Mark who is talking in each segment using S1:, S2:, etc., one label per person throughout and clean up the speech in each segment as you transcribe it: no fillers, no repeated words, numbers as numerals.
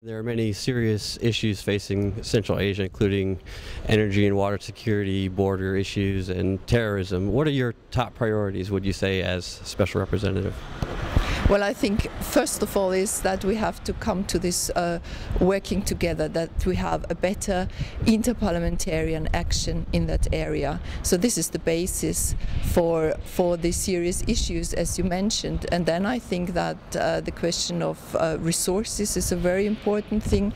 S1: There are many serious issues facing Central Asia, including energy and water security, border issues, and terrorism. What are your top priorities, would you say, as Special Representative?
S2: Well, I think first of all is that we have to come to this working together, that we have a better interparliamentarian action in that area. So this is the basis for the serious issues, as you mentioned. And then I think that the question of resources is a very important thing.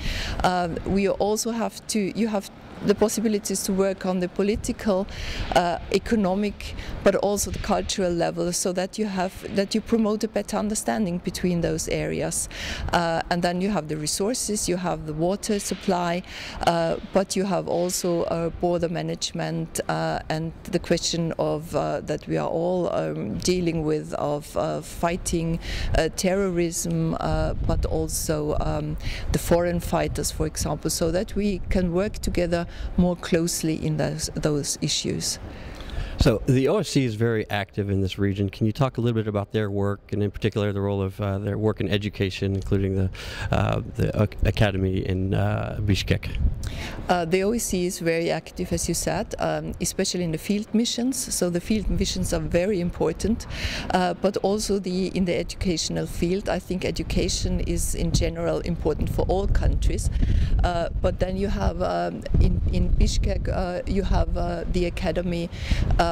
S2: We also have to, you have the possibilities to work on the political, economic, but also the cultural level, so that you promote a better understanding between those areas. And then you have the resources, you have the water supply, but you have also border management and the question of that we are all dealing with of fighting terrorism, but also the foreign fighters, for example, so that we can work together more closely in those issues.
S1: So the OSCE is very active in this region. Can you talk a little bit about their work, and in particular the role of their work in education, including the academy in Bishkek?
S2: The OSCE is very active, as you said, especially in the field missions. So the field missions are very important, but also in the educational field. I think education is in general important for all countries. But then you have in Bishkek you have the academy.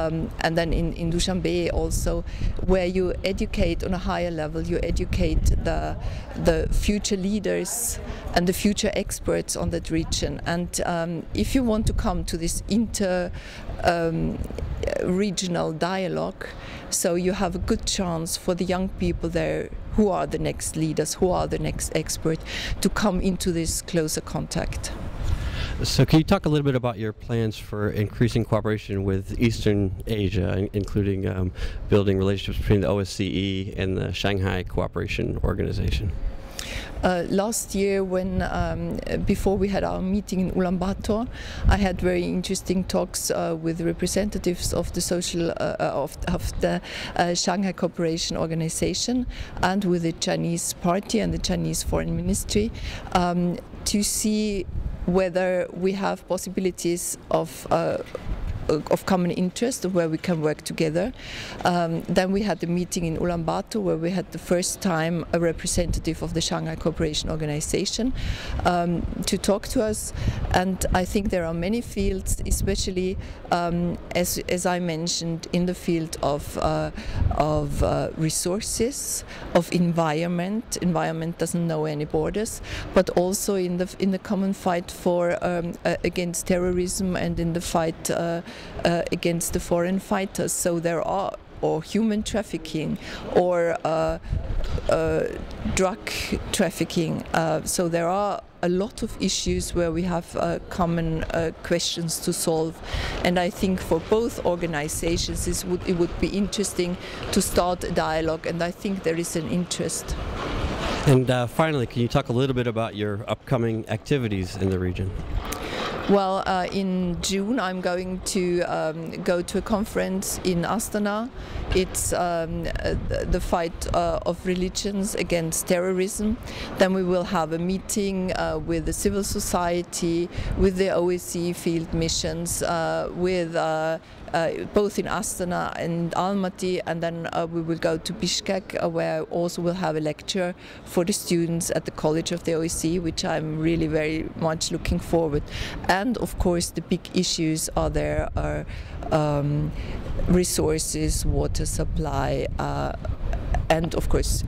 S2: And then in Dushanbe also, where you educate on a higher level, you educate the future leaders and the future experts on that region. And if you want to come to this regional dialogue, so you have a good chance for the young people there, who are the next leaders, who are the next experts, to come into this closer contact.
S1: So can you talk a little bit about your plans for increasing cooperation with Eastern Asia, including building relationships between the OSCE and the Shanghai Cooperation Organization?
S2: Last year, before we had our meeting in Ulaanbaatar, I had very interesting talks with representatives of the Shanghai Cooperation Organization and with the Chinese party and the Chinese Foreign Ministry to see whether we have possibilities of common interest, where we can work together. Then we had the meeting in Ulaanbaatar, where we had the first time a representative of the Shanghai Cooperation Organization to talk to us. And I think there are many fields, especially as I mentioned, in the field of resources, of environment. Environment doesn't know any borders, but also in the common fight for against terrorism and in the fight against the foreign fighters. So there are, or human trafficking, or drug trafficking. So there are a lot of issues where we have common questions to solve, and I think for both organizations it would be interesting to start a dialogue, and I think there is an interest.
S1: And finally, can you talk a little bit about your upcoming activities in the region?
S2: Well, in June I'm going to go to a conference in Astana. It's the fight of religions against terrorism. Then we will have a meeting with the civil society, with the OSCE field missions, with both in Astana and Almaty, and then we will go to Bishkek, where also we'll have a lecture for the students at the College of the OSCE, which I'm really very much looking forward. And of course the big issues are there are resources, water supply, and of course